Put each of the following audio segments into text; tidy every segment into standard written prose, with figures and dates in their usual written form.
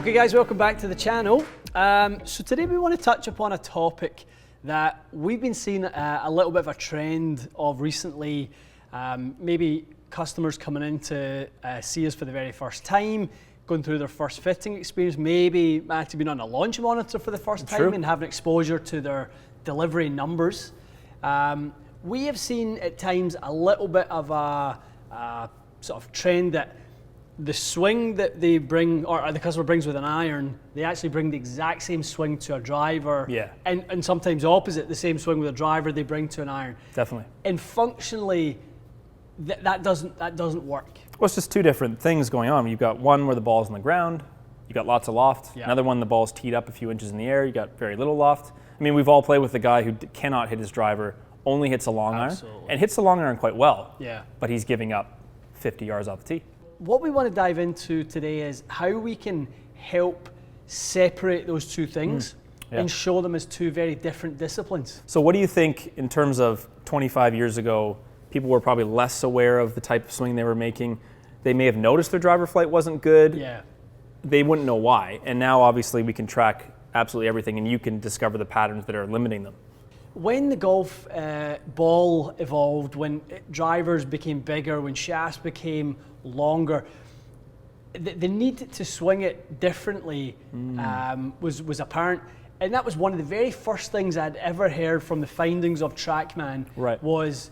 Okay guys, welcome back to the channel. So today we want to touch upon a topic that we've been seeing a little bit of a trend of recently. Maybe customers coming in to see us for the very first time, going through their first fitting experience, maybe actually been on a launch monitor for the first time and having exposure to their delivery numbers. We have seen at times a little bit of a sort of trend that the swing that they bring, or the customer brings with an iron, they actually bring the exact same swing to a driver. Yeah. And sometimes opposite, the same swing with a driver they bring to an iron. Definitely. And functionally, that doesn't work. Well, it's just two different things going on. You've got one where the ball's on the ground, you got lots of loft. Yeah. Another one, the ball's teed up a few inches in the air, you got very little loft. I mean, we've all played with the guy who cannot hit his driver, only hits a long iron, and hits the long iron quite well. Yeah. But he's giving up 50 yards off the tee. What we want to dive into today is how we can help separate those two things and show them as two very different disciplines. So what do you think in terms of 25 years ago, people were probably less aware of the type of swing they were making? They may have noticed their driver flight wasn't good. Yeah. They wouldn't know why. And now obviously we can track absolutely everything and you can discover the patterns that are limiting them. When the golf ball evolved, when drivers became bigger, when shafts became longer, the need to swing it differently was apparent. And that was one of the very first things I'd ever heard from the findings of TrackMan was,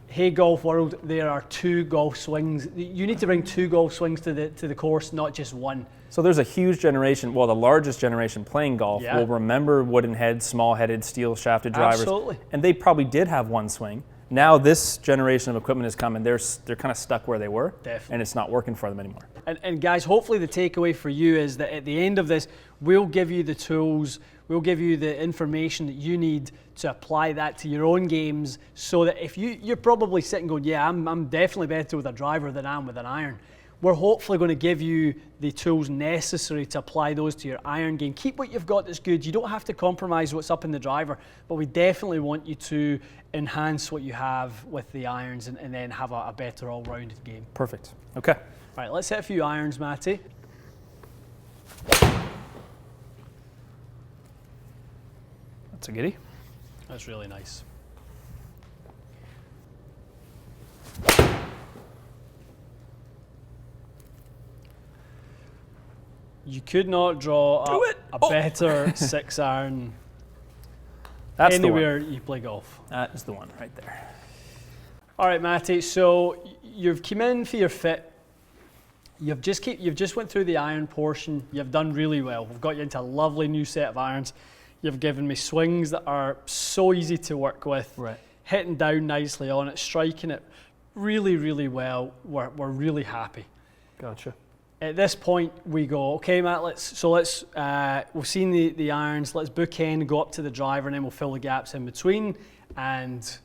hey Golf World, there are two golf swings. You need to bring two golf swings to the course, not just one. So there's a huge generation, well, the largest generation playing golf will remember wooden head, small headed, steel shafted drivers. Absolutely. And they probably did have one swing. Now this generation of equipment has come and they're kind of stuck where they were. Definitely. And it's not working for them anymore. And guys, hopefully the takeaway for you is that at the end of this, we'll give you the tools, we'll give you the information that you need to apply that to your own games, so that if you're probably sitting going, yeah, I'm definitely better with a driver than I am with an iron. We're hopefully going to give you the tools necessary to apply those to your iron game. Keep what you've got that's good. You don't have to compromise what's up in the driver, but we definitely want you to enhance what you have with the irons and then have a better all-rounded game. Perfect. Okay. All right, let's hit a few irons, Matty. That's a goodie. That's really nice. You could not draw a better 6-iron anywhere you play golf. That is the one right there. All right, Matty, so you've come in for your fit. You've just went through the iron portion. You've done really well. We've got you into a lovely new set of irons. You've given me swings that are so easy to work with. Right. Hitting down nicely on it, striking it really, really well. We're really happy. Gotcha. At this point, we go, okay, Matt, we've seen the irons, let's bookend, go up to the driver, and then we'll fill the gaps in between. And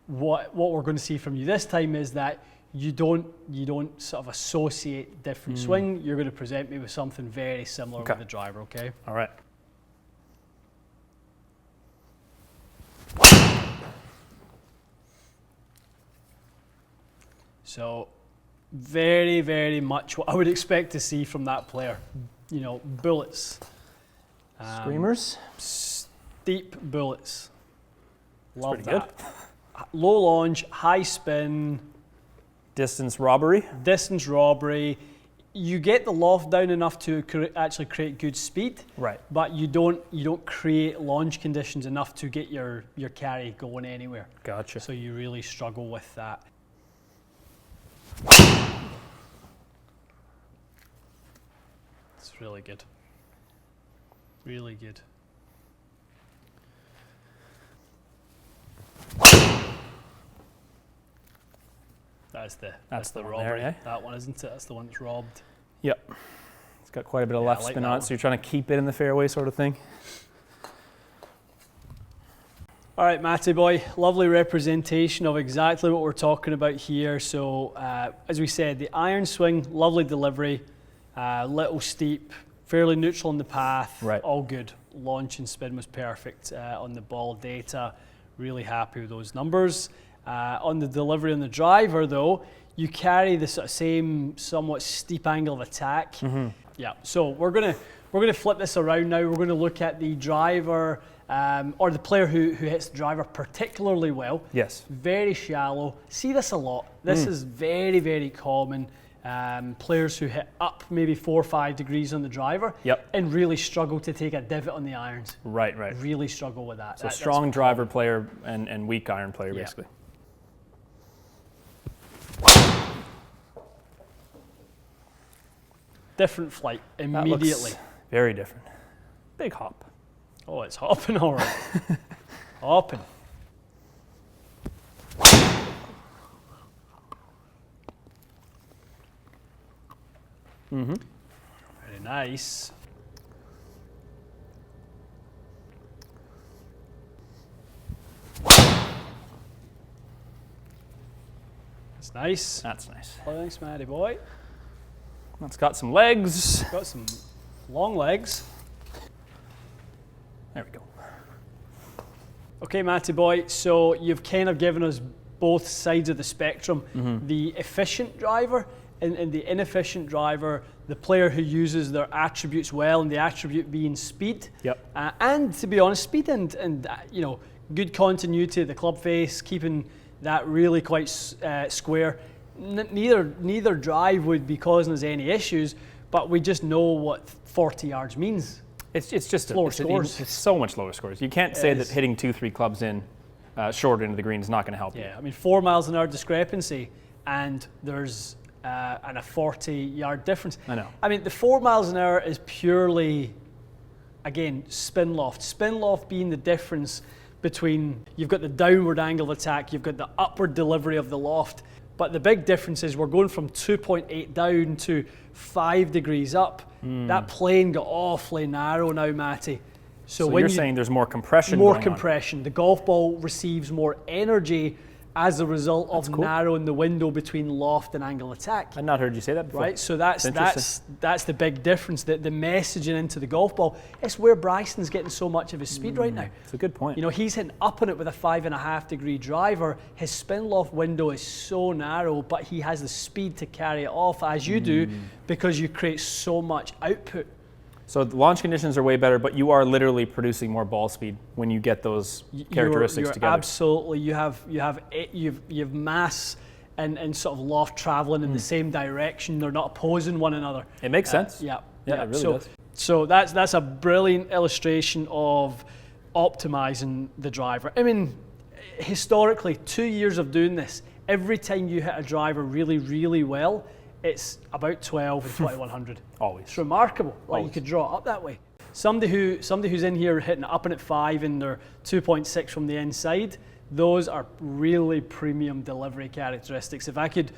what we're going to see from you this time is that you don't sort of associate different swing. You're going to present me with something very similar with the driver, okay? All right. So, very, very much what I would expect to see from that player. You know, bullets. Screamers? Steep bullets. Love pretty that. Low launch, high spin. Distance robbery? Distance robbery. You get the loft down enough to actually create good speed. Right. But you don't create launch conditions enough to get your carry going anywhere. Gotcha. So you really struggle with that. It's really good. Really good. That's the robbery. There, eh? That one, isn't it? That's the one that's robbed. Yep. It's got quite a bit of left spin on it, so you're trying to keep it in the fairway sort of thing. All right, Matty boy, lovely representation of exactly what we're talking about here. So, as we said, the iron swing, lovely delivery, little steep, fairly neutral on the path, all good. Launch and spin was perfect on the ball data. Really happy with those numbers. On the delivery on the driver though, you carry the sort of same somewhat steep angle of attack. Yeah, so we're gonna flip this around now. We're gonna look at the driver, or the player who hits the driver particularly well. Yes. Very shallow. See this a lot. This is very, very common. Players who hit up maybe 4 or 5 degrees on the driver and really struggle to take a divot on the irons. Right. Really struggle with that. So strong driver player and weak iron player, basically. Different flight immediately. Very different. Big hop. Oh, it's hopping all right. Hopping. Very nice. That's nice. That's nice. Thanks, Matty boy. That's got some legs. Got some long legs. There we go. Okay, Matty boy, so you've kind of given us both sides of the spectrum. The efficient driver and the inefficient driver, the player who uses their attributes well, and the attribute being speed. And to be honest, speed and you know, good continuity of the club face, keeping that really quite square. Neither drive would be causing us any issues, but we just know what 40 yards means. It's just lower scores. It's so much lower scores. You can't say that hitting 2-3 clubs in short into the green is not going to help you. I mean 4 miles an hour discrepancy, and there's and a 40-yard difference. I know. I mean the 4 miles an hour is purely, again, spin loft. Spin loft being the difference between, you've got the downward angle of attack, you've got the upward delivery of the loft. But the big difference is we're going from 2.8 down to 5 degrees up. That plane got awfully narrow now, Matty. So when you're saying there's more compression More going compression. on. The golf ball receives more energy as a result of narrowing the window between loft and angle attack. I've not heard you say that before. Right, so that's the big difference. The messaging into the golf ball. It's where Bryson's getting so much of his speed right now. It's a good point. You know, he's hitting up on it with a 5.5 degree driver. His spin loft window is so narrow, but he has the speed to carry it off, as you do, because you create so much output. So the launch conditions are way better, but you are literally producing more ball speed when you get those characteristics you're together. Absolutely, you have mass and sort of loft traveling in the same direction. They're not opposing one another. It makes sense. Yeah, it really does. So that's a brilliant illustration of optimizing the driver. I mean, historically, 2 years of doing this, every time you hit a driver really, really well, it's about 12 and 2100. Always. It's remarkable. Like you could draw it up that way. Somebody who's in here hitting up and at 5 and they're 2.6 from the inside, those are really premium delivery characteristics. If I could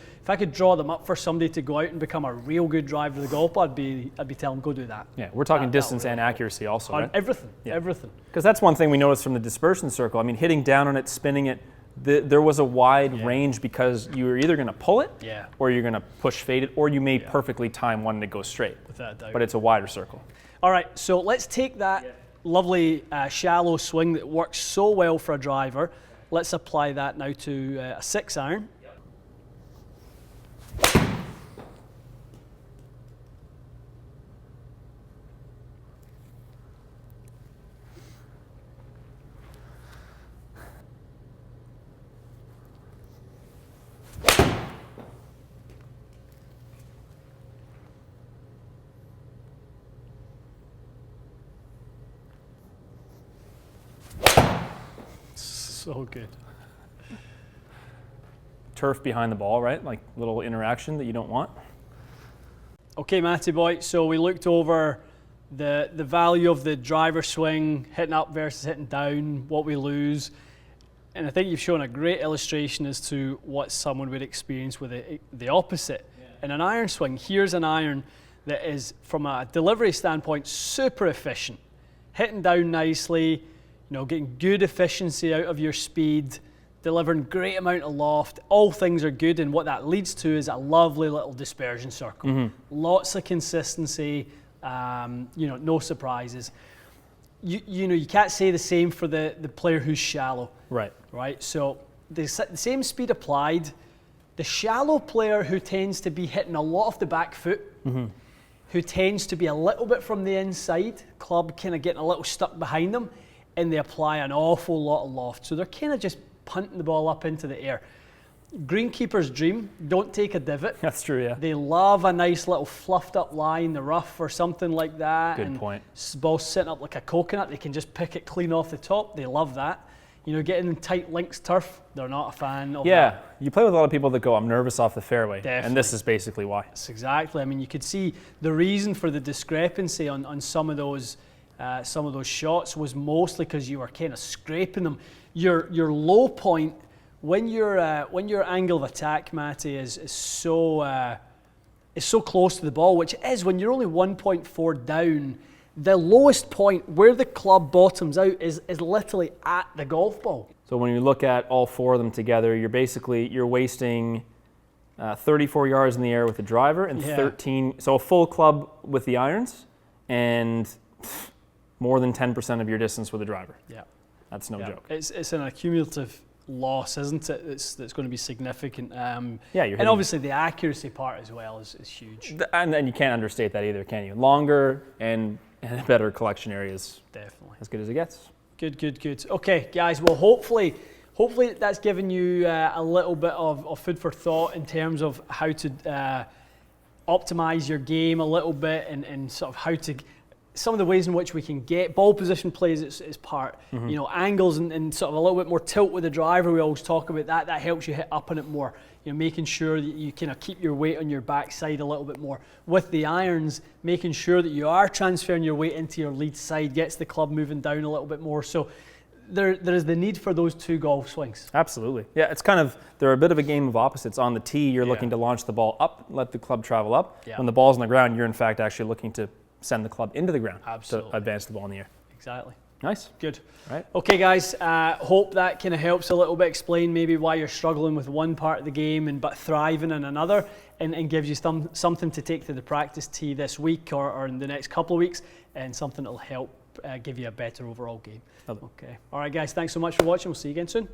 draw them up for somebody to go out and become a real good driver of the golf ball, I'd be telling them, go do that. Yeah, we're talking distance and accuracy also, right? Everything, everything. Because that's one thing we noticed from the dispersion circle. I mean, hitting down on it, spinning it, there was a wide range because you were either going to pull it or you're going to push fade it, or you may perfectly time one to go straight. Without a doubt. But it's a wider circle. All right, so let's take that lovely shallow swing that works so well for a driver. Let's apply that now to a 6 iron. So good. Turf behind the ball, right? Like little interaction that you don't want. Okay, Matty boy, so we looked over the value of the driver swing, hitting up versus hitting down, what we lose. And I think you've shown a great illustration as to what someone would experience with the opposite. In an iron swing, here's an iron that is, from a delivery standpoint, super efficient. Hitting down nicely, getting good efficiency out of your speed, delivering great amount of loft. All things are good, and what that leads to is a lovely little dispersion circle. Lots of consistency, no surprises. You can't say the same for the player who's shallow. Right. So the same speed applied, The shallow player who tends to be hitting a lot of the back foot, who tends to be a little bit from the inside, club kind of getting a little stuck behind them, and they apply an awful lot of loft. So they're kind of just punting the ball up into the air. Greenkeeper's dream, don't take a divot. That's true, yeah. They love a nice little fluffed up lie in the rough or something like that. Good point. Ball sitting up like a coconut, they can just pick it clean off the top. They love that. You know, getting in tight links turf, they're not a fan of that. You play with a lot of people that go, I'm nervous off the fairway. Definitely. And this is basically why. That's exactly. I mean, you could see the reason for the discrepancy on some of those shots was mostly because you were kind of scraping them. Your low point, when your angle of attack, Matty, is so close to the ball, which it is when you're only 1.4 down, the lowest point where the club bottoms out is literally at the golf ball. So when you look at all four of them together, you're wasting 34 yards in the air with the driver and 13, so a full club with the irons, and more than 10% of your distance with the driver. Yeah. That's no joke. It's an accumulative loss, isn't it? That's going to be significant. And obviously the accuracy part as well is huge. And you can't understate that either, can you? Longer and better collection areas. Definitely. As good as it gets. Good. Okay, guys. Well, hopefully that's given you a little bit of food for thought in terms of how to optimize your game a little bit and sort of how to. Some of the ways in which we can get ball position plays its part. You know, angles and sort of a little bit more tilt with the driver. We always talk about that. That helps you hit up on it more. You know, making sure that you kind of keep your weight on your backside a little bit more. With the irons, making sure that you are transferring your weight into your lead side gets the club moving down a little bit more. So there is the need for those two golf swings. Absolutely. Yeah, it's kind of, they're a bit of a game of opposites. On the tee, you're looking to launch the ball up, let the club travel up. Yeah. When the ball's on the ground, you're in fact actually looking to send the club into the ground. Absolutely. To advance the ball in the air. Exactly. Nice. Good. Right. Okay, guys. Hope that kind of helps a little bit explain maybe why you're struggling with one part of the game but thriving in another, and gives you something to take to the practice tee this week or in the next couple of weeks, and something that'll help give you a better overall game. Okay. All right, guys. Thanks so much for watching. We'll see you again soon.